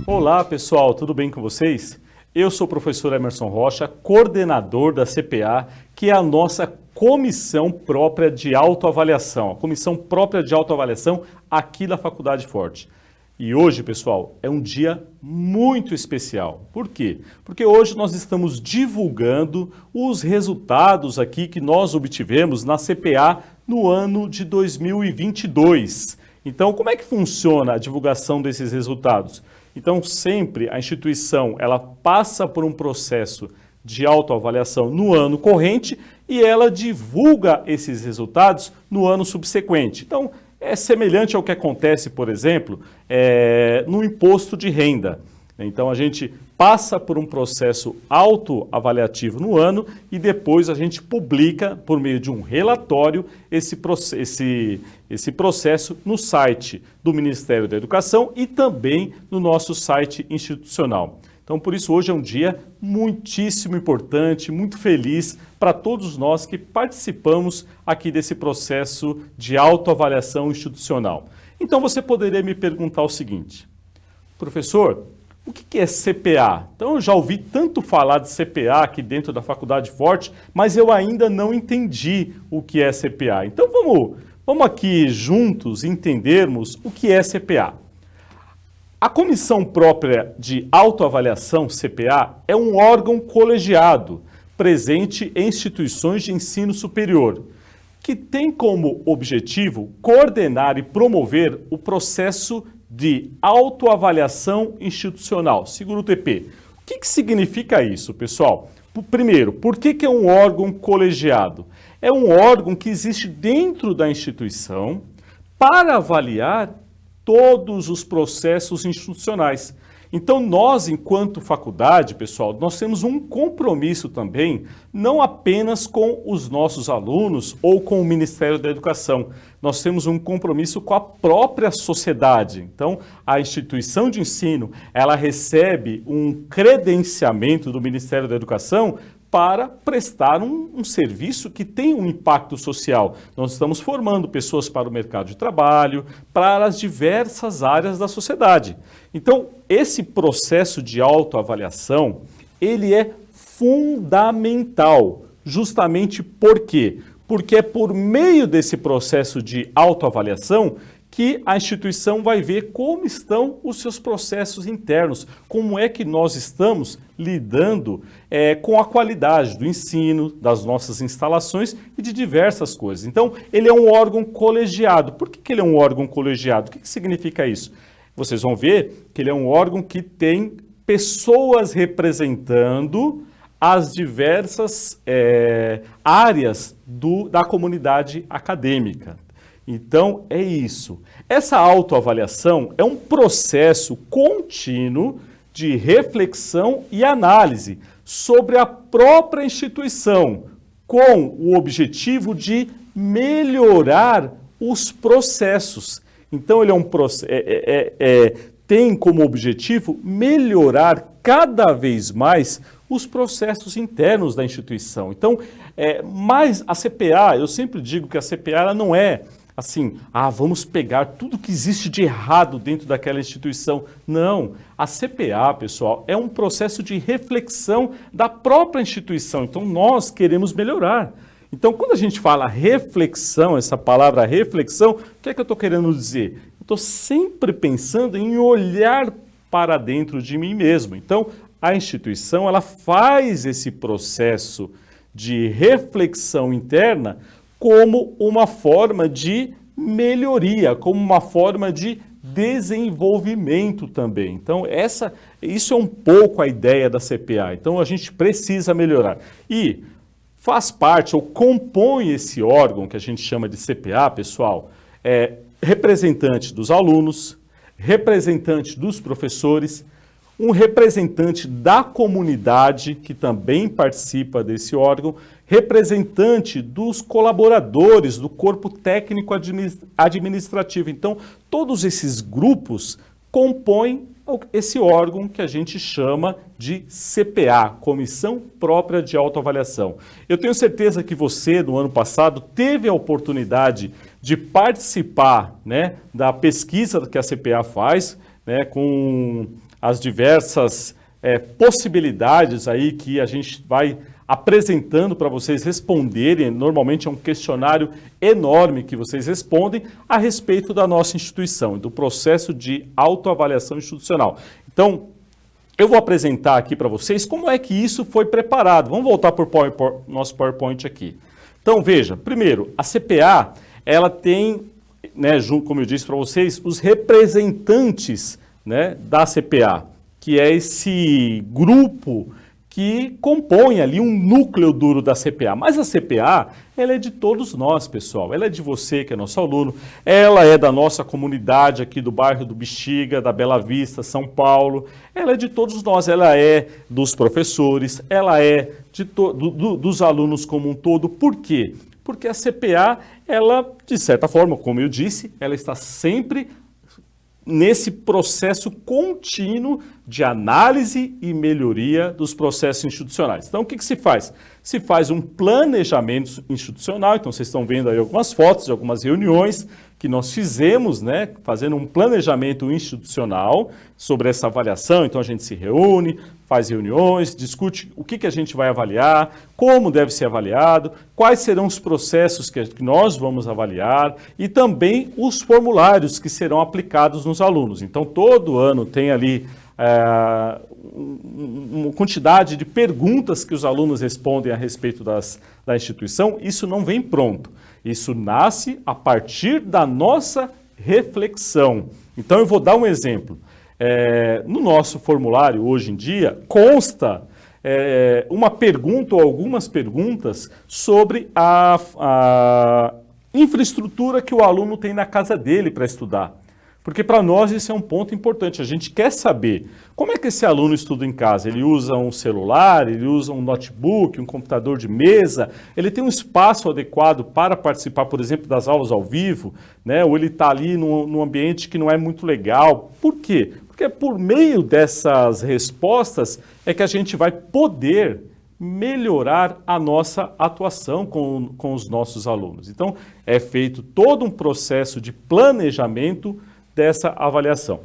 Olá pessoal, tudo bem com vocês? Eu sou o professor Emerson Rocha, coordenador da CPA, que é a nossa comissão própria de autoavaliação, a comissão própria de autoavaliação aqui da Faculdade Forte. E hoje, pessoal, é um dia muito especial. Por quê? Porque hoje nós estamos divulgando os resultados aqui que nós obtivemos na CPA no ano de 2022. Então, como é que funciona a divulgação desses resultados? Então, sempre a instituição ela passa por um processo de autoavaliação no ano corrente e ela divulga esses resultados no ano subsequente. Então, é semelhante ao que acontece, por exemplo, no imposto de renda. Então, a gente passa por um processo autoavaliativo no ano e depois a gente publica, por meio de um relatório, esse processo no site do Ministério da Educação e também no nosso site institucional. Então, por isso, hoje é um dia muitíssimo importante, muito feliz para todos nós que participamos aqui desse processo de autoavaliação institucional. Então, você poderia me perguntar o seguinte: professor, o que é CPA? Então, eu já ouvi tanto falar de CPA aqui dentro da Faculdade Forte, mas eu ainda não entendi o que é CPA. Então, vamos aqui juntos entendermos o que é CPA. A Comissão Própria de Autoavaliação, CPA, é um órgão colegiado presente em instituições de ensino superior, que tem como objetivo coordenar e promover o processo de autoavaliação institucional, segura o TP. O que significa isso, pessoal? Primeiro, por que é um órgão colegiado? É um órgão que existe dentro da instituição para avaliar todos os processos institucionais. Então, nós, enquanto faculdade, pessoal, nós temos um compromisso também, não apenas com os nossos alunos ou com o Ministério da Educação. Nós temos um compromisso com a própria sociedade. Então, a instituição de ensino, ela recebe um credenciamento do Ministério da Educação para prestar um serviço que tem um impacto social. Nós estamos formando pessoas para o mercado de trabalho, para as diversas áreas da sociedade. Então, esse processo de autoavaliação, ele é fundamental, justamente por quê? Porque é por meio desse processo de autoavaliação que a instituição vai ver como estão os seus processos internos, como é que nós estamos lidando com a qualidade do ensino, das nossas instalações e de diversas coisas. Então, ele é um órgão colegiado. Por que ele é um órgão colegiado? O que significa isso? Vocês vão ver que ele é um órgão que tem pessoas representando as diversas áreas da comunidade acadêmica. Então, é isso. Essa autoavaliação é um processo contínuo de reflexão e análise sobre a própria instituição, com o objetivo de melhorar os processos. Então, ele tem como objetivo melhorar cada vez mais os processos internos da instituição. Então, mas a CPA, eu sempre digo que a CPA ela não é assim, vamos pegar tudo que existe de errado dentro daquela instituição. Não, a CPA, pessoal, é um processo de reflexão da própria instituição. Então, nós queremos melhorar. Então, quando a gente fala reflexão, essa palavra reflexão, o que é que eu estou querendo dizer? Eu estou sempre pensando em olhar para dentro de mim mesmo. Então, a instituição, ela faz esse processo de reflexão interna como uma forma de melhoria, como uma forma de desenvolvimento também. Então, isso é um pouco a ideia da CPA. Então, a gente precisa melhorar. E faz parte ou compõe esse órgão que a gente chama de CPA, pessoal, representante dos alunos, representante dos professores, um representante da comunidade que também participa desse órgão, representante dos colaboradores do corpo técnico administrativo. Então, todos esses grupos compõem esse órgão que a gente chama de CPA, Comissão Própria de Autoavaliação. Eu tenho certeza que você, no ano passado, teve a oportunidade de participar, né, da pesquisa que a CPA faz, né, com as diversas possibilidades aí que a gente vai apresentando para vocês responderem. Normalmente é um questionário enorme que vocês respondem a respeito da nossa instituição, do processo de autoavaliação institucional. Então, eu vou apresentar aqui para vocês como é que isso foi preparado. Vamos voltar para o nosso PowerPoint aqui. Então, veja, primeiro, a CPA, ela tem, né, como eu disse para vocês, os representantes, né, da CPA, que é esse grupo que compõe ali um núcleo duro da CPA. Mas a CPA, ela é de todos nós, pessoal. Ela é de você, que é nosso aluno. Ela é da nossa comunidade aqui do bairro do Bexiga, da Bela Vista, São Paulo. Ela é de todos nós. Ela é dos professores. Ela é dos alunos como um todo. Por quê? Porque a CPA, ela, de certa forma, como eu disse, ela está sempre nesse processo contínuo de análise e melhoria dos processos institucionais. Então, o que se faz? Se faz um planejamento institucional. Então, vocês estão vendo aí algumas fotos de algumas reuniões que nós fizemos, né, fazendo um planejamento institucional sobre essa avaliação. Então, a gente se reúne, faz reuniões, discute o que a gente vai avaliar, como deve ser avaliado, quais serão os processos que nós vamos avaliar e também os formulários que serão aplicados nos alunos. Então, todo ano tem ali uma quantidade de perguntas que os alunos respondem a respeito da instituição. Isso não vem pronto. Isso nasce a partir da nossa reflexão. Então, eu vou dar um exemplo. No nosso formulário, hoje em dia, consta uma pergunta ou algumas perguntas sobre a infraestrutura que o aluno tem na casa dele para estudar. Porque para nós isso é um ponto importante. A gente quer saber como é que esse aluno estuda em casa. Ele usa um celular, ele usa um notebook, um computador de mesa, ele tem um espaço adequado para participar, por exemplo, das aulas ao vivo, né? Ou ele está ali num ambiente que não é muito legal. Por quê? Porque por meio dessas respostas é que a gente vai poder melhorar a nossa atuação com os nossos alunos. Então, é feito todo um processo de planejamento dessa avaliação.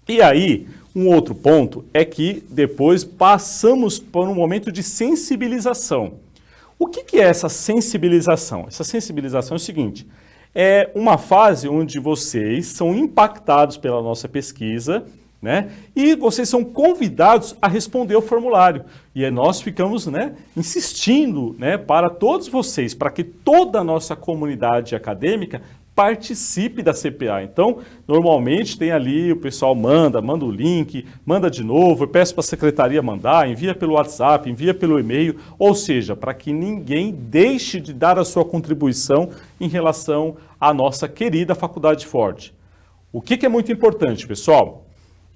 E aí, um outro ponto é que depois passamos por um momento de sensibilização. O que é essa sensibilização? Essa sensibilização é o seguinte: é uma fase onde vocês são impactados pela nossa pesquisa, né? E vocês são convidados a responder o formulário. E aí nós ficamos, né, insistindo, né, para todos vocês, para que toda a nossa comunidade acadêmica participe da CPA. Então, normalmente tem ali, o pessoal manda o link, manda de novo, eu peço para a secretaria mandar, envia pelo WhatsApp, envia pelo e-mail, ou seja, para que ninguém deixe de dar a sua contribuição em relação à nossa querida Faculdade Ford. O que é muito importante, pessoal?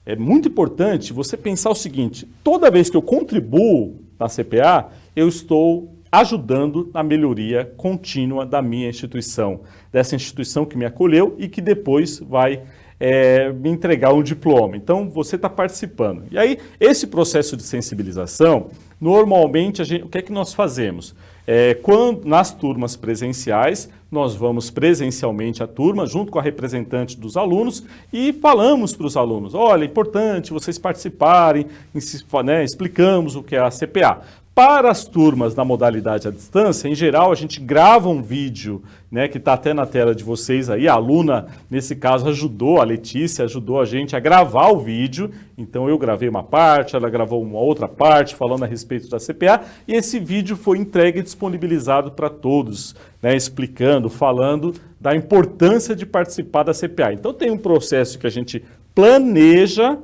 É muito importante você pensar o seguinte: toda vez que eu contribuo na CPA, eu estou ajudando na melhoria contínua da minha instituição, dessa instituição que me acolheu e que depois vai me entregar um diploma. Então, você está participando. E aí, esse processo de sensibilização, normalmente, o que é que nós fazemos? Nas turmas presenciais, nós vamos presencialmente à turma, junto com a representante dos alunos, e falamos para os alunos: olha, é importante vocês participarem, né, explicamos o que é a CPA. Para as turmas na modalidade à distância, em geral, a gente grava um vídeo, né, que está até na tela de vocês aí. A aluna, nesse caso, a Letícia ajudou a gente a gravar o vídeo. Então, eu gravei uma parte, ela gravou uma outra parte, falando a respeito da CPA, e esse vídeo foi entregue e disponibilizado para todos, né, explicando, falando da importância de participar da CPA. Então, tem um processo que a gente planeja,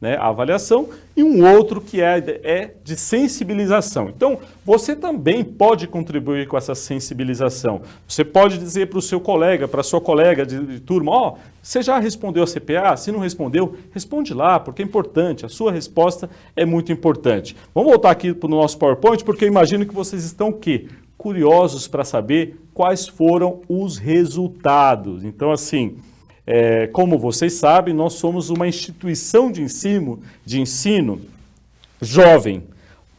né, a avaliação, e um outro que é de sensibilização. Então, você também pode contribuir com essa sensibilização. Você pode dizer para o seu colega, para a sua colega de turma: você já respondeu a CPA? Se não respondeu, responde lá, porque é importante, a sua resposta é muito importante. Vamos voltar aqui para o nosso PowerPoint, porque eu imagino que vocês estão o quê? Curiosos para saber quais foram os resultados. Então, assim, como vocês sabem, nós somos uma instituição de ensino jovem.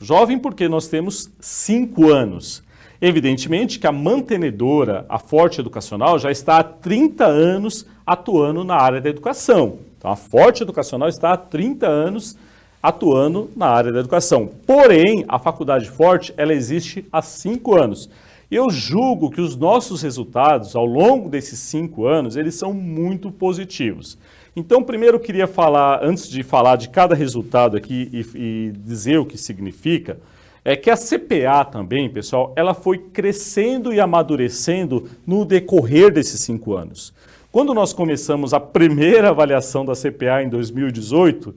Jovem porque nós temos 5 anos. Evidentemente que a mantenedora, a Forte Educacional, já está há 30 anos atuando na área da educação. Então, a Forte Educacional está há 30 anos atuando na área da educação. Porém, a Faculdade Forte, ela existe há 5 anos. Eu julgo que os nossos resultados, ao longo desses 5 anos, eles são muito positivos. Então, primeiro eu queria falar, antes de falar de cada resultado aqui e dizer o que significa, é que a CPA também, pessoal, ela foi crescendo e amadurecendo no decorrer desses 5 anos. Quando nós começamos a primeira avaliação da CPA em 2018,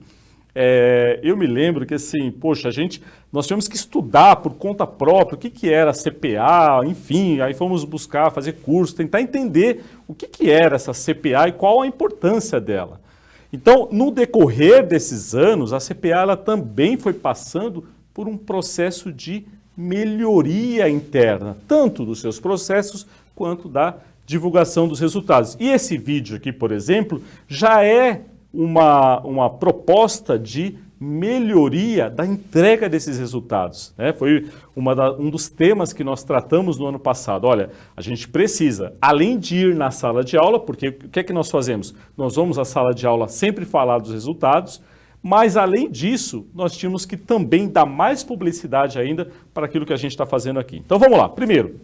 eu me lembro que assim, poxa, nós tivemos que estudar por conta própria o que era a CPA, enfim, aí fomos buscar, fazer curso, tentar entender o que era essa CPA e qual a importância dela. Então, no decorrer desses anos, a CPA ela também foi passando por um processo de melhoria interna, tanto dos seus processos quanto da divulgação dos resultados. E esse vídeo aqui, por exemplo, já é uma proposta de melhoria da entrega desses resultados. Foi um dos temas que nós tratamos no ano passado. Olha, a gente precisa, além de ir na sala de aula, porque o que é que nós fazemos? Nós vamos à sala de aula sempre falar dos resultados, mas além disso, nós tínhamos que também dar mais publicidade ainda para aquilo que a gente está fazendo aqui. Então vamos lá. Primeiro,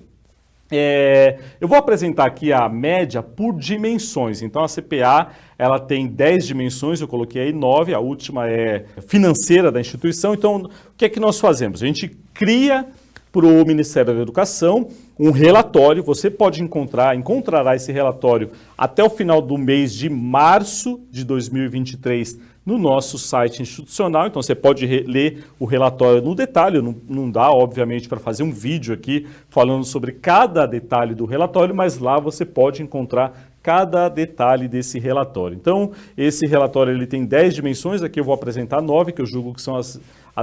eu vou apresentar aqui a média por dimensões. Então a CPA ela tem 10 dimensões, eu coloquei aí 9, a última é financeira da instituição. Então o que é que nós fazemos? A gente cria para o Ministério da Educação um relatório, você pode encontrará esse relatório até o final do mês de março de 2023 no nosso site institucional, então você pode ler o relatório no detalhe, não dá obviamente para fazer um vídeo aqui falando sobre cada detalhe do relatório, mas lá você pode encontrar cada detalhe desse relatório. Então esse relatório ele tem 10 dimensões, aqui eu vou apresentar 9, que eu julgo que são as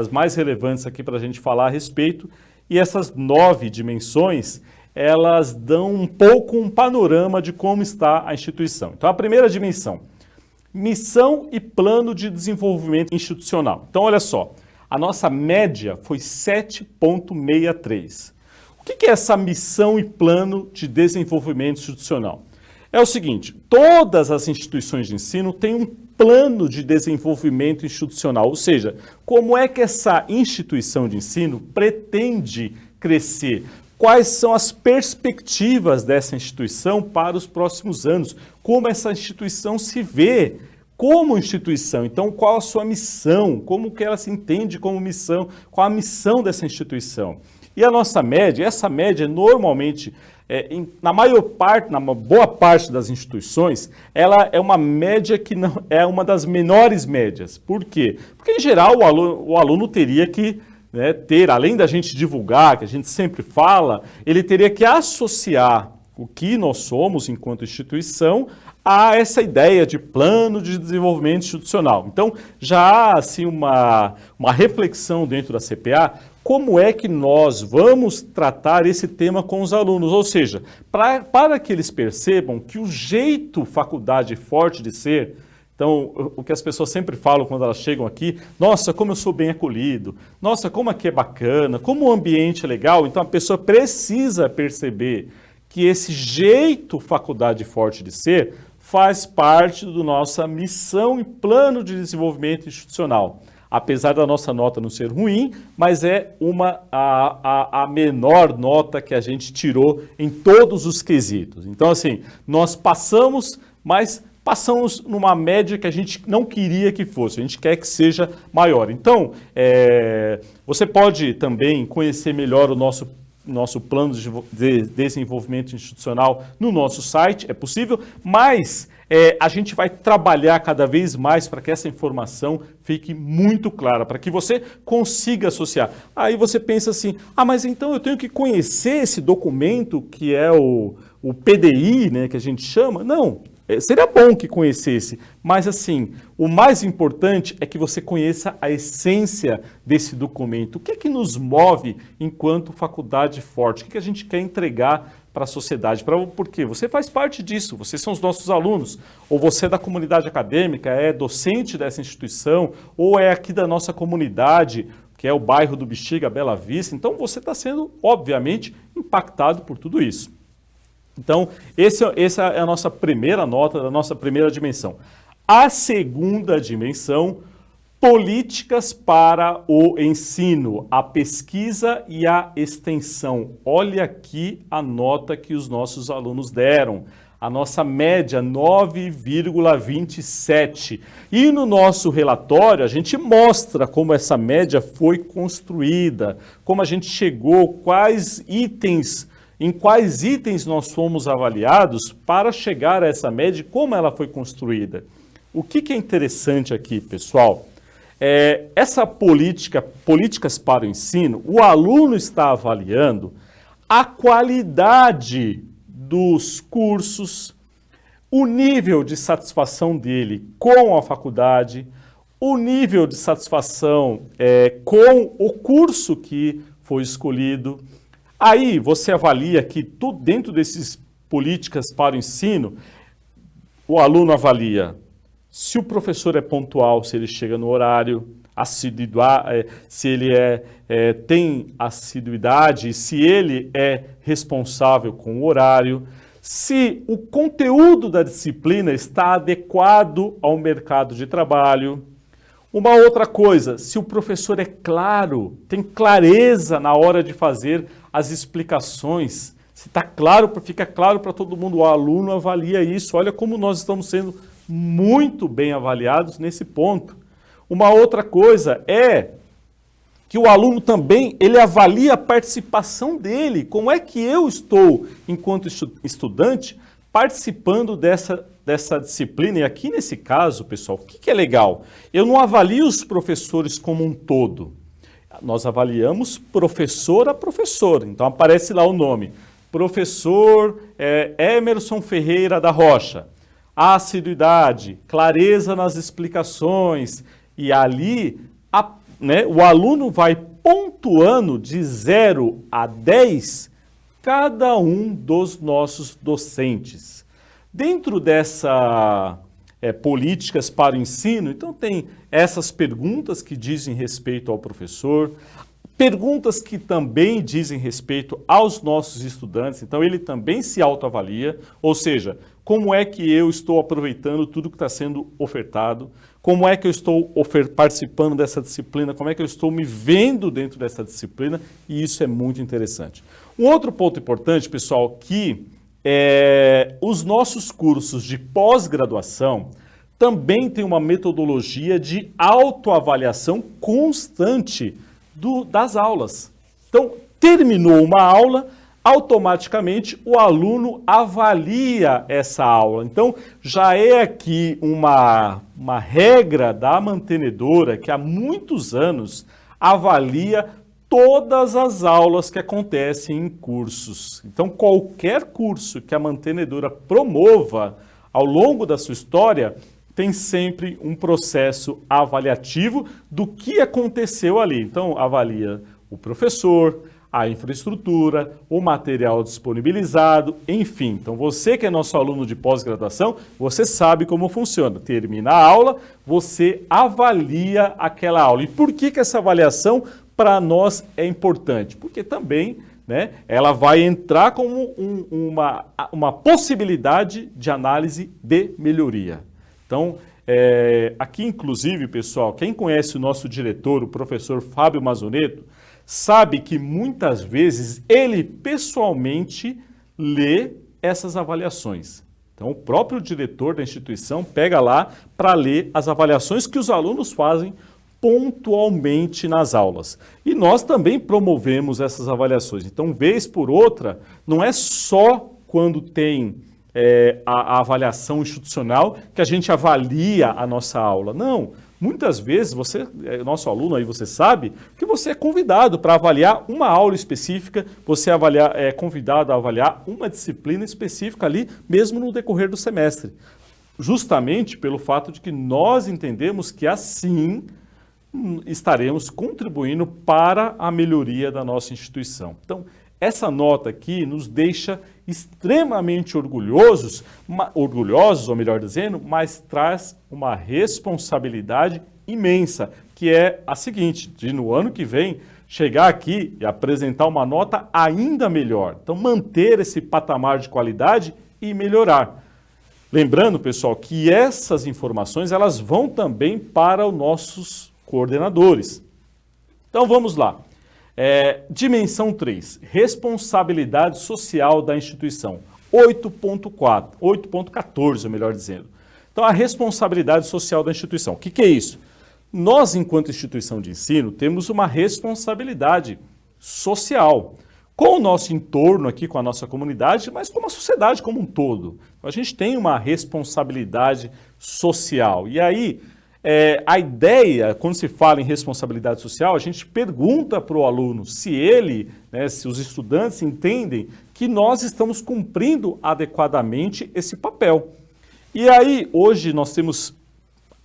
mais relevantes aqui para a gente falar a respeito. E essas 9 dimensões, elas dão um pouco um panorama de como está a instituição. Então, a primeira dimensão, missão e plano de desenvolvimento institucional. Então, olha só, a nossa média foi 7,63. O que é essa missão e plano de desenvolvimento institucional? É o seguinte, todas as instituições de ensino têm um plano de desenvolvimento institucional, ou seja, como é que essa instituição de ensino pretende crescer? Quais são as perspectivas dessa instituição para os próximos anos? Como essa instituição se vê como instituição? Então, qual a sua missão? Como que ela se entende como missão? Qual a missão dessa instituição? E a nossa média, essa média normalmente, na boa parte das instituições, ela é uma média que não é uma das menores médias. Por quê? Porque, em geral, o aluno teria que ter, além da gente divulgar, que a gente sempre fala, ele teria que associar o que nós somos enquanto instituição a essa ideia de plano de desenvolvimento institucional. Então, já há assim, uma reflexão dentro da CPA, como é que nós vamos tratar esse tema com os alunos, ou seja, para que eles percebam que o jeito Faculdade Forte de ser, então, o que as pessoas sempre falam quando elas chegam aqui, nossa, como eu sou bem acolhido, nossa, como aqui é bacana, como o ambiente é legal, então a pessoa precisa perceber que esse jeito Faculdade Forte de ser faz parte da nossa missão e plano de desenvolvimento institucional. Apesar da nossa nota não ser ruim, mas é a menor nota que a gente tirou em todos os quesitos. Então, assim, nós passamos, mas passamos numa média que a gente não queria que fosse, a gente quer que seja maior. Então, você pode também conhecer melhor o nosso plano de desenvolvimento institucional no nosso site, é possível, mas a gente vai trabalhar cada vez mais para que essa informação fique muito clara, para que você consiga associar. Aí você pensa assim, mas então eu tenho que conhecer esse documento que é o PDI, né, que a gente chama? Não, seria bom que conhecesse, mas assim, o mais importante é que você conheça a essência desse documento. O que é que nos move enquanto Faculdade Forte? O que a gente quer entregar para a sociedade. Por quê? Você faz parte disso, vocês são os nossos alunos, ou você é da comunidade acadêmica, é docente dessa instituição, ou é aqui da nossa comunidade, que é o bairro do Bexiga, Bela Vista. Então você está sendo, obviamente, impactado por tudo isso. Então, essa é a nossa primeira nota, da nossa primeira dimensão. A segunda dimensão, políticas para o ensino, a pesquisa e a extensão. Olha aqui a nota que os nossos alunos deram. A nossa média, 9,27. E no nosso relatório, a gente mostra como essa média foi construída, como a gente chegou, em quais itens nós fomos avaliados para chegar a essa média e como ela foi construída. O que é interessante aqui, pessoal? Essa políticas para o ensino, o aluno está avaliando a qualidade dos cursos, o nível de satisfação dele com a faculdade, o nível de satisfação com o curso que foi escolhido. Aí você avalia que tudo dentro desses políticas para o ensino, o aluno avalia se o professor é pontual, se ele chega no horário, se ele tem assiduidade, se ele é responsável com o horário, se o conteúdo da disciplina está adequado ao mercado de trabalho. Uma outra coisa, se o professor é claro, tem clareza na hora de fazer as explicações, se está claro, fica claro para todo mundo, o aluno avalia isso. Olha como nós estamos sendo muito bem avaliados nesse ponto. Uma outra coisa é que o aluno também, ele avalia a participação dele. Como é que eu estou, enquanto estudante, participando dessa disciplina? E aqui nesse caso, pessoal, o que é legal? Eu não avalio os professores como um todo. Nós avaliamos professor a professor. Então aparece lá o nome. Professor Emerson Ferreira da Rocha. Assiduidade, clareza nas explicações. E ali o aluno vai pontuando de 0 a 10 cada um dos nossos docentes. Dentro dessa políticas para o ensino, então tem essas perguntas que dizem respeito ao professor, perguntas que também dizem respeito aos nossos estudantes, então ele também se autoavalia, ou seja, como é que eu estou aproveitando tudo que está sendo ofertado, como é que eu estou participando dessa disciplina, como é que eu estou me vendo dentro dessa disciplina, e isso é muito interessante. Um outro ponto importante, pessoal, que os nossos cursos de pós-graduação também têm uma metodologia de autoavaliação constante das aulas. Então, terminou uma aula, automaticamente o aluno avalia essa aula. Então, já é aqui uma regra da mantenedora que há muitos anos avalia todas as aulas que acontecem em cursos. Então, qualquer curso que a mantenedora promova ao longo da sua história tem sempre um processo avaliativo do que aconteceu ali. Então, avalia o professor, a infraestrutura, o material disponibilizado, enfim. Então, você que é nosso aluno de pós-graduação, você sabe como funciona. Termina a aula, você avalia aquela aula. E por que essa avaliação para nós é importante? Porque também ela vai entrar como uma possibilidade de análise de melhoria. Então, aqui inclusive, pessoal, quem conhece o nosso diretor, o professor Fábio Mazoneto, sabe que muitas vezes ele pessoalmente lê essas avaliações. Então, o próprio diretor da instituição pega lá para ler as avaliações que os alunos fazem pontualmente nas aulas. E nós também promovemos essas avaliações. Então, vez por outra, não é só quando tem a avaliação institucional que a gente avalia a nossa aula. Não, muitas vezes você, nosso aluno aí, você sabe que você é convidado para avaliar uma aula específica, você é convidado a avaliar uma disciplina específica ali, mesmo no decorrer do semestre. Justamente pelo fato de que nós entendemos que assim estaremos contribuindo para a melhoria da nossa instituição. Então, essa nota aqui nos deixa extremamente orgulhosos, ou melhor dizendo, mas traz uma responsabilidade imensa, que é a seguinte, de no ano que vem chegar aqui e apresentar uma nota ainda melhor. Então, manter esse patamar de qualidade e melhorar. Lembrando, pessoal, que essas informações elas vão também para os nossos coordenadores. Então, vamos lá. Dimensão 3, responsabilidade social da instituição, 8.14, melhor dizendo. Então, a responsabilidade social da instituição. O que é isso? Nós, enquanto instituição de ensino, temos uma responsabilidade social com o nosso entorno aqui, com a nossa comunidade, mas com a sociedade como um todo. A gente tem uma responsabilidade social. E aí, a ideia, quando se fala em responsabilidade social, a gente pergunta para o aluno se ele, se os estudantes entendem que nós estamos cumprindo adequadamente esse papel. E aí, hoje nós temos,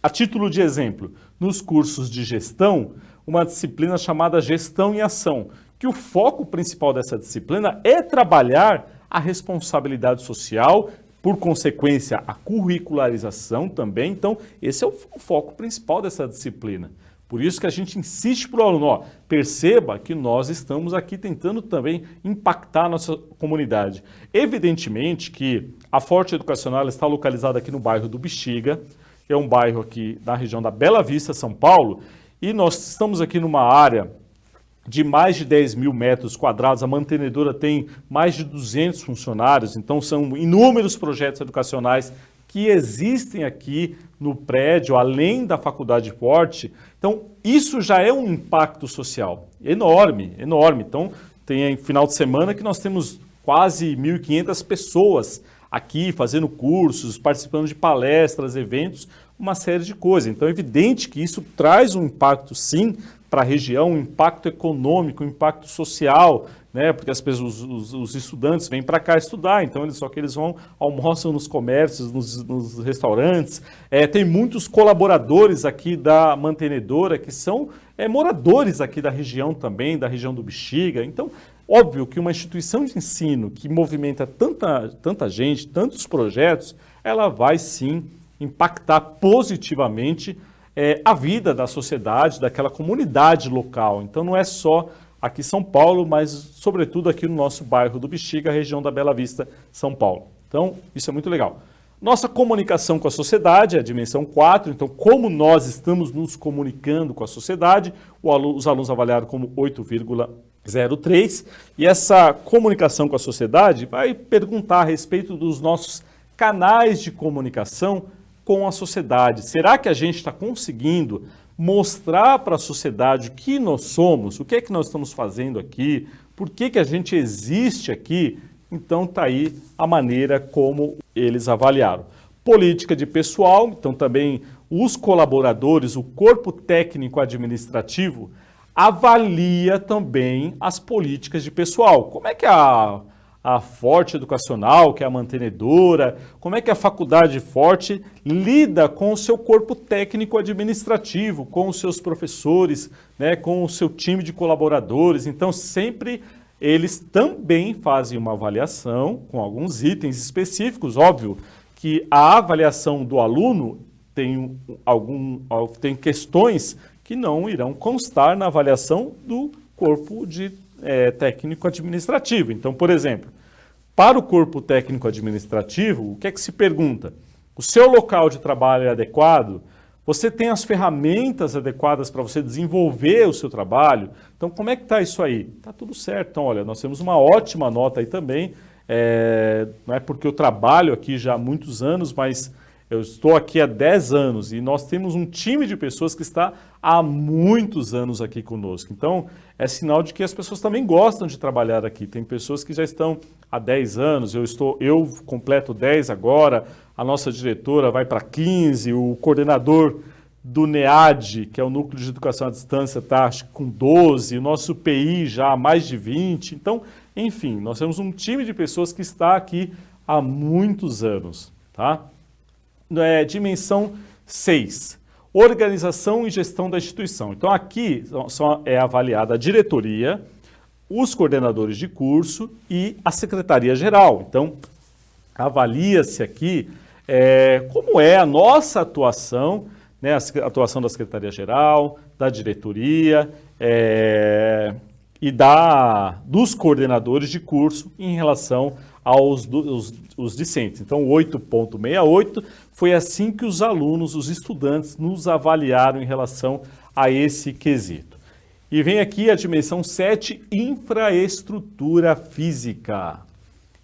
a título de exemplo, nos cursos de gestão, uma disciplina chamada Gestão em Ação, que o foco principal dessa disciplina é trabalhar a responsabilidade social, por consequência, a curricularização também. Então, esse é o foco principal dessa disciplina. Por isso que a gente insiste para o aluno, perceba que nós estamos aqui tentando também impactar a nossa comunidade. Evidentemente que a Forte Educacional está localizada aqui no bairro do Bexiga, que é um bairro aqui na região da Bela Vista, São Paulo, e nós estamos aqui numa área de mais de 10 mil metros quadrados, a mantenedora tem mais de 200 funcionários, então são inúmeros projetos educacionais que existem aqui no prédio, além da Faculdade Forte. Então, isso já é um impacto social enorme, enorme. Então, tem final de semana que nós temos quase 1.500 pessoas aqui fazendo cursos, participando de palestras, eventos, uma série de coisas. Então, é evidente que isso traz um impacto, sim, para a região, um impacto econômico, um impacto social, porque as pessoas, os estudantes vêm para cá estudar, então só que eles vão, almoçam nos comércios, nos restaurantes. Tem muitos colaboradores aqui da mantenedora que são moradores aqui da região também, da região do Bexiga. Então, óbvio que uma instituição de ensino que movimenta tanta gente, tantos projetos, ela vai sim impactar positivamente a vida da sociedade, daquela comunidade local. Então não é só aqui em São Paulo, mas sobretudo aqui no nosso bairro do Bexiga, região da Bela Vista, São Paulo. Então isso é muito legal. Nossa comunicação com a sociedade é a dimensão 4, então como nós estamos nos comunicando com a sociedade, os alunos avaliaram como 8,03, e essa comunicação com a sociedade vai perguntar a respeito dos nossos canais de comunicação com a sociedade. Será que a gente está conseguindo mostrar para a sociedade o que nós somos, o que é que nós estamos fazendo aqui, por que a gente existe aqui? Então está aí a maneira como eles avaliaram. Política de pessoal, então também os colaboradores, o corpo técnico administrativo, avalia também as políticas de pessoal. Como é que a Forte Educacional, que é a mantenedora, como é que a Faculdade Forte lida com o seu corpo técnico administrativo, com os seus professores, com o seu time de colaboradores. Então, sempre eles também fazem uma avaliação com alguns itens específicos. Óbvio que a avaliação do aluno tem questões que não irão constar na avaliação do corpo técnico administrativo. Então, por exemplo, para o corpo técnico administrativo, o que é que se pergunta? O seu local de trabalho é adequado? Você tem as ferramentas adequadas para você desenvolver o seu trabalho? Então, como é que está isso aí? Está tudo certo. Então, olha, nós temos uma ótima nota aí também. Não é porque eu trabalho aqui já há muitos anos, mas eu estou aqui há 10 anos e nós temos um time de pessoas que está há muitos anos aqui conosco. Então, é sinal de que as pessoas também gostam de trabalhar aqui. Tem pessoas que já estão há 10 anos, eu completo 10 agora, a nossa diretora vai para 15, o coordenador do NEAD, que é o Núcleo de Educação à Distância, está com 12, o nosso PI já há mais de 20. Então, enfim, nós temos um time de pessoas que está aqui há muitos anos, tá? Dimensão 6, organização e gestão da instituição. Então aqui é avaliada a diretoria, os coordenadores de curso e a secretaria-geral. Então, avalia-se aqui como é a nossa atuação, né, a atuação da Secretaria-Geral, da diretoria e dos coordenadores de curso em relação aos os discentes. Então, 8.68 foi assim que os alunos, os estudantes, nos avaliaram em relação a esse quesito. E vem aqui a dimensão 7, infraestrutura física.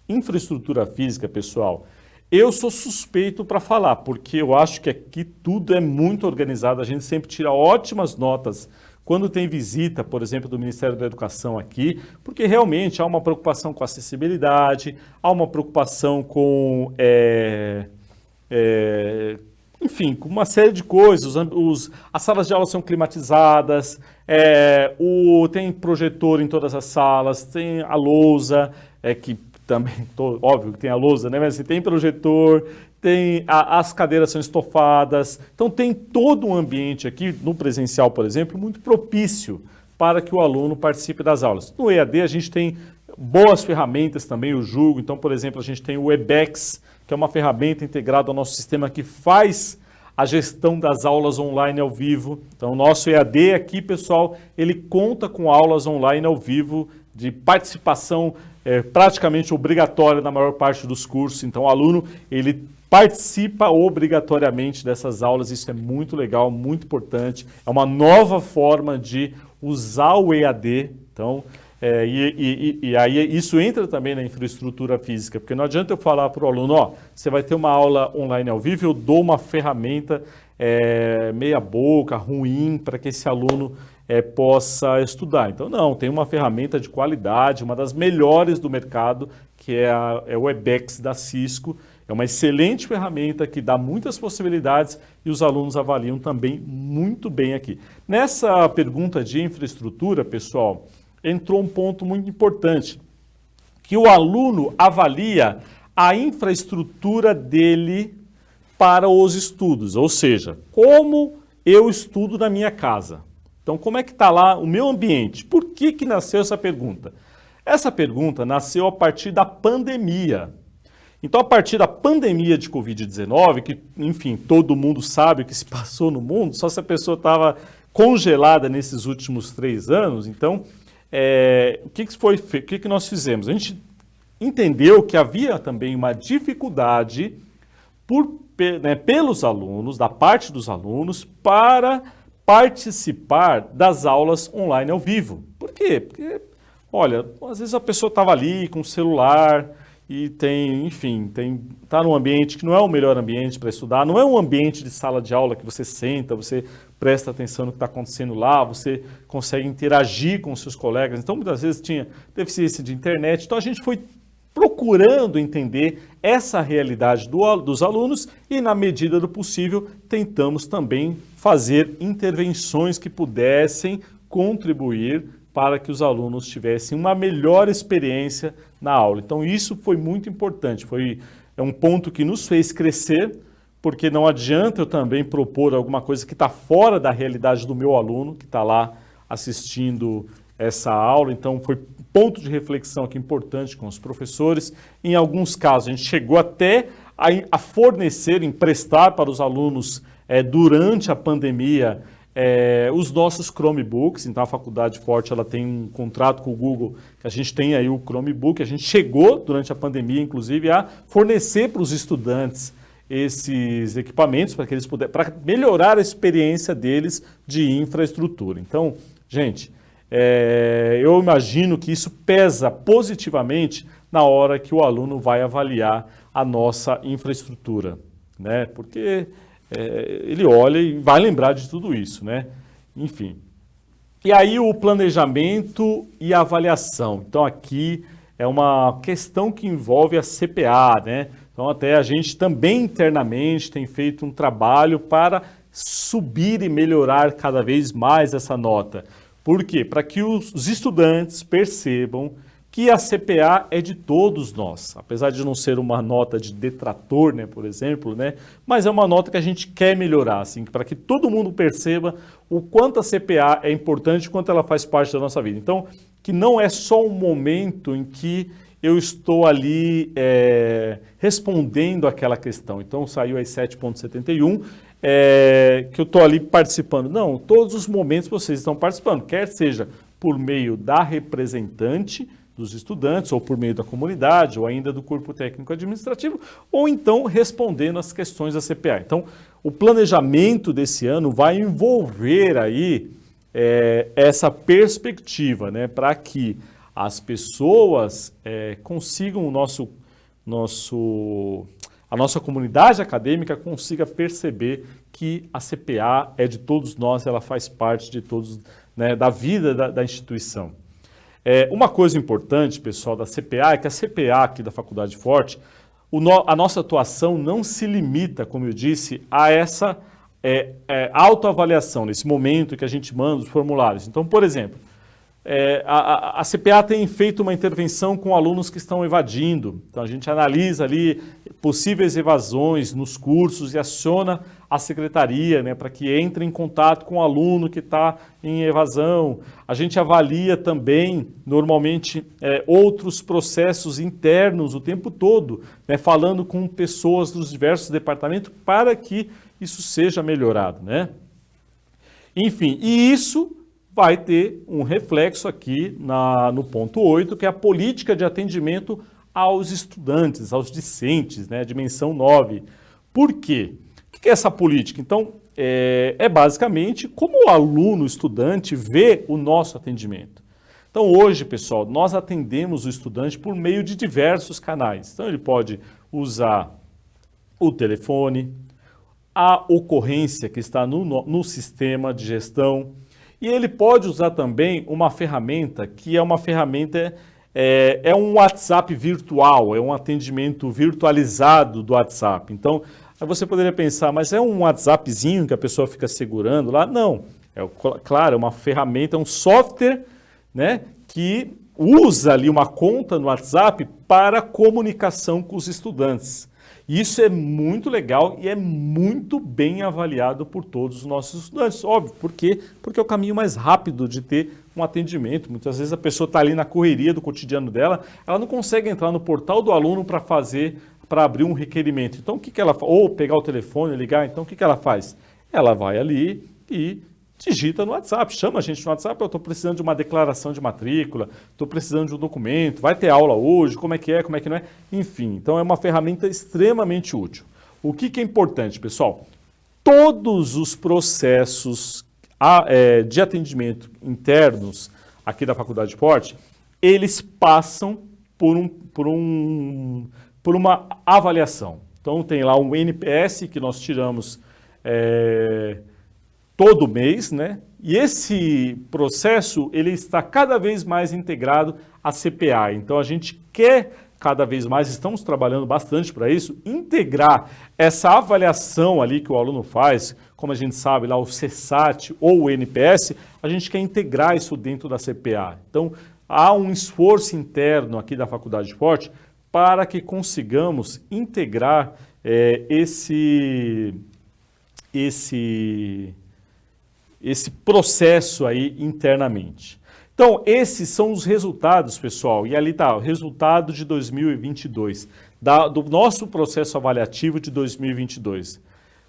Infraestrutura física, pessoal, eu sou suspeito para falar, porque eu acho que aqui tudo é muito organizado, a gente sempre tira ótimas notas quando tem visita, por exemplo, do Ministério da Educação aqui, porque realmente há uma preocupação com acessibilidade, há uma preocupação com, enfim, com uma série de coisas, as salas de aula são climatizadas, tem projetor em todas as salas, tem a lousa, que também, óbvio que tem a lousa, né? Mas assim, tem projetor, as cadeiras são estofadas, então tem todo um ambiente aqui, no presencial, por exemplo, muito propício para que o aluno participe das aulas. No EAD a gente tem boas ferramentas também, eu julgo, então, por exemplo, a gente tem o Webex, que é uma ferramenta integrada ao nosso sistema que faz a gestão das aulas online ao vivo. Então, o nosso EAD aqui, pessoal, ele conta com aulas online ao vivo de participação praticamente obrigatória na maior parte dos cursos. Então, o aluno, ele participa obrigatoriamente dessas aulas. Isso é muito legal, muito importante. É uma nova forma de usar o EAD. Então, e aí isso entra também na infraestrutura física, porque não adianta eu falar para o aluno, ó, você vai ter uma aula online ao vivo, eu dou uma ferramenta meia boca, ruim, para que esse aluno possa estudar. Então, não, tem uma ferramenta de qualidade, uma das melhores do mercado, que é o Webex da Cisco. É uma excelente ferramenta que dá muitas possibilidades e os alunos avaliam também muito bem aqui. Nessa pergunta de infraestrutura, pessoal, entrou um ponto muito importante, que o aluno avalia a infraestrutura dele para os estudos, ou seja, como eu estudo na minha casa. Então, como é que está lá o meu ambiente? Por que nasceu essa pergunta? Essa pergunta nasceu a partir da pandemia. Então, a partir da pandemia de Covid-19, que, enfim, todo mundo sabe o que se passou no mundo, só se a pessoa estava congelada nesses últimos 3 anos, então, o que nós fizemos? A gente entendeu que havia também uma dificuldade pelos alunos, da parte dos alunos, para participar das aulas online ao vivo. Por quê? Porque, olha, às vezes a pessoa estava ali com o celular e está num ambiente que não é o melhor ambiente para estudar, não é um ambiente de sala de aula que você senta, você presta atenção no que está acontecendo lá, você consegue interagir com os seus colegas. Então, muitas vezes tinha deficiência de internet. Então, a gente foi procurando entender essa realidade dos alunos e, na medida do possível, tentamos também fazer intervenções que pudessem contribuir para que os alunos tivessem uma melhor experiência na aula. Então, isso foi muito importante, é um ponto que nos fez crescer, porque não adianta eu também propor alguma coisa que está fora da realidade do meu aluno, que está lá assistindo essa aula. Então, foi ponto de reflexão aqui importante com os professores. Em alguns casos, a gente chegou até a fornecer, emprestar para os alunos, durante a pandemia, os nossos Chromebooks. Então, a Faculdade Forte ela tem um contrato com o Google, que a gente tem aí o Chromebook. A gente chegou, durante a pandemia, inclusive, a fornecer para os estudantes esses equipamentos para que eles para melhorar a experiência deles de infraestrutura. Então, gente, eu imagino que isso pesa positivamente na hora que o aluno vai avaliar a nossa infraestrutura, né? Porque ele olha e vai lembrar de tudo isso, né? Enfim. E aí o planejamento e a avaliação. Então aqui é uma questão que envolve a CPA, né? Então até a gente também internamente tem feito um trabalho para subir e melhorar cada vez mais essa nota. Por quê? Para que os estudantes percebam que a CPA é de todos nós, apesar de não ser uma nota de detrator, né, por exemplo, né, mas é uma nota que a gente quer melhorar, assim, para que todo mundo perceba o quanto a CPA é importante, o quanto ela faz parte da nossa vida. Então, que não é só um momento em que eu estou ali respondendo aquela questão. Então saiu aí 7.71, que eu estou ali participando. Não, todos os momentos vocês estão participando, quer seja por meio da representante dos estudantes, ou por meio da comunidade, ou ainda do corpo técnico administrativo, ou então respondendo as questões da CPA. Então, o planejamento desse ano vai envolver aí essa perspectiva, né, para que as pessoas consigam a nossa comunidade acadêmica consiga perceber que a CPA é de todos nós, ela faz parte de todos, né, da vida da instituição. Uma coisa importante, pessoal, da CPA é que a CPA aqui da Faculdade Forte, a nossa atuação não se limita, como eu disse, a essa autoavaliação, nesse momento que a gente manda os formulários. Então, por exemplo, a CPA tem feito uma intervenção com alunos que estão evadindo. Então, a gente analisa ali possíveis evasões nos cursos e aciona a secretaria, né, para que entre em contato com o aluno que está em evasão. A gente avalia também, normalmente, outros processos internos o tempo todo, né, falando com pessoas dos diversos departamentos para que isso seja melhorado, né? Enfim, e isso vai ter um reflexo aqui no ponto 8, que é a política de atendimento aos estudantes, aos discentes, né, dimensão 9. Por quê? O que é essa política? Então, basicamente como o aluno, o estudante, vê o nosso atendimento. Então, hoje, pessoal, nós atendemos o estudante por meio de diversos canais. Então, ele pode usar o telefone, a ocorrência que está no sistema de gestão, e ele pode usar também uma ferramenta que é uma ferramenta, é um WhatsApp virtual, é um atendimento virtualizado do WhatsApp. Então, aí você poderia pensar, mas é um WhatsAppzinho que a pessoa fica segurando lá? Não, claro, é uma ferramenta, é um software, né, que usa ali uma conta no WhatsApp para comunicação com os estudantes. Isso é muito legal e é muito bem avaliado por todos os nossos estudantes. Óbvio, por quê? Porque é o caminho mais rápido de ter um atendimento. Muitas vezes a pessoa está ali na correria do cotidiano dela, ela não consegue entrar no portal do aluno para abrir um requerimento. Então, o que ela faz? Ou pegar o telefone, ligar, então o que ela faz? Ela vai ali e digita no WhatsApp, chama a gente no WhatsApp, eu estou precisando de uma declaração de matrícula, estou precisando de um documento, vai ter aula hoje, como é que não é? Enfim, então é uma ferramenta extremamente útil. O que é importante, pessoal? Todos os processos de atendimento internos aqui da Faculdade Forte, eles passam por uma avaliação. Então tem lá um NPS que nós tiramos todo mês, né? E esse processo, ele está cada vez mais integrado à CPA. Então, a gente quer cada vez mais, estamos trabalhando bastante para isso, integrar essa avaliação ali que o aluno faz, como a gente sabe lá, o CSAT ou o NPS, a gente quer integrar isso dentro da CPA. Então, há um esforço interno aqui da Faculdade Forte para que consigamos integrar esse processo aí internamente. Então, esses são os resultados, pessoal, e ali está o resultado de 2022, do nosso processo avaliativo de 2022.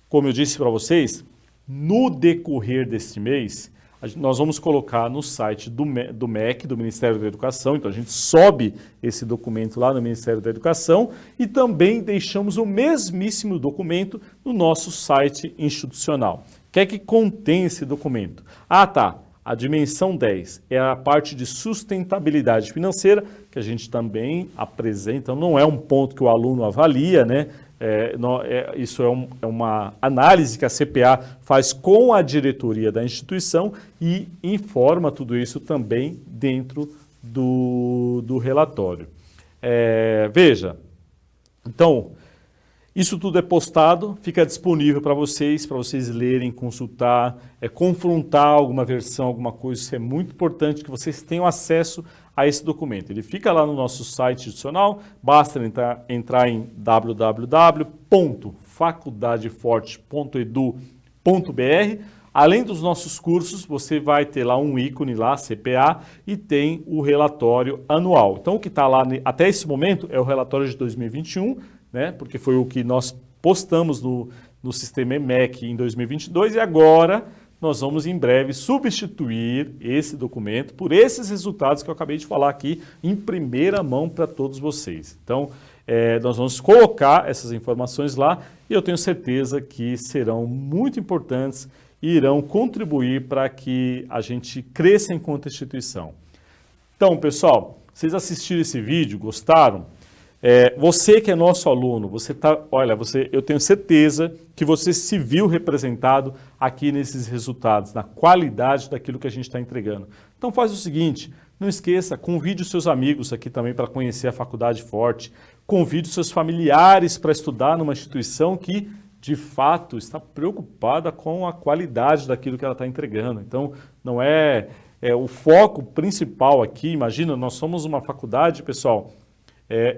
Como eu disse para vocês, no decorrer deste mês, nós vamos colocar no site do MEC, do Ministério da Educação, então a gente sobe esse documento lá no Ministério da Educação e também deixamos o mesmíssimo documento no nosso site institucional. O que é que contém esse documento? Ah, tá. A dimensão 10 é a parte de sustentabilidade financeira, que a gente também apresenta, não é um ponto que o aluno avalia, né? Isso é uma análise que a CPA faz com a diretoria da instituição e informa tudo isso também dentro do relatório. Veja, então, isso tudo é postado, fica disponível para vocês lerem, consultar, confrontar alguma versão, alguma coisa. Isso é muito importante que vocês tenham acesso a esse documento. Ele fica lá no nosso site institucional, basta entrar em www.faculdadeforte.edu.br Além dos nossos cursos, você vai ter lá um ícone lá, CPA, e tem o relatório anual. Então, o que está lá até esse momento é o relatório de 2021, né? Porque foi o que nós postamos no sistema EMEC em 2022 e agora nós vamos em breve substituir esse documento por esses resultados que eu acabei de falar aqui em primeira mão para todos vocês. Então, nós vamos colocar essas informações lá e eu tenho certeza que serão muito importantes e irão contribuir para que a gente cresça enquanto instituição. Então, pessoal, vocês assistiram esse vídeo, gostaram? Você que é nosso aluno, eu tenho certeza que você se viu representado aqui nesses resultados, na qualidade daquilo que a gente está entregando. Então faz o seguinte, não esqueça, convide os seus amigos aqui também para conhecer a Faculdade Forte, convide os seus familiares para estudar numa instituição que, de fato, está preocupada com a qualidade daquilo que ela está entregando. Então, não é o foco principal aqui, imagina, nós somos uma faculdade, pessoal,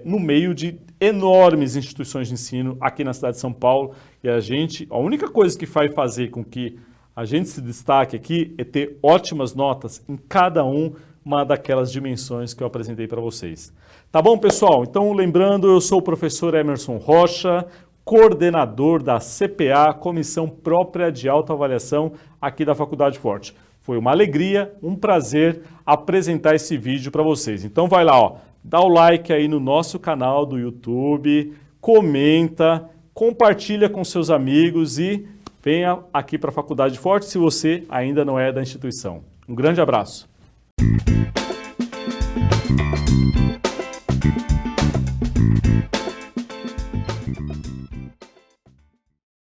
no meio de enormes instituições de ensino aqui na cidade de São Paulo e a única coisa que vai fazer com que a gente se destaque aqui é ter ótimas notas em cada uma daquelas dimensões que eu apresentei para vocês. Tá bom, pessoal? Então, lembrando, eu sou o professor Emerson Rocha, coordenador da CPA, Comissão Própria de Autoavaliação aqui da Faculdade Forte. Foi uma alegria, um prazer apresentar esse vídeo para vocês. Então vai lá, ó, dá o like aí no nosso canal do YouTube, comenta, compartilha com seus amigos e venha aqui para a Faculdade Forte se você ainda não é da instituição. Um grande abraço.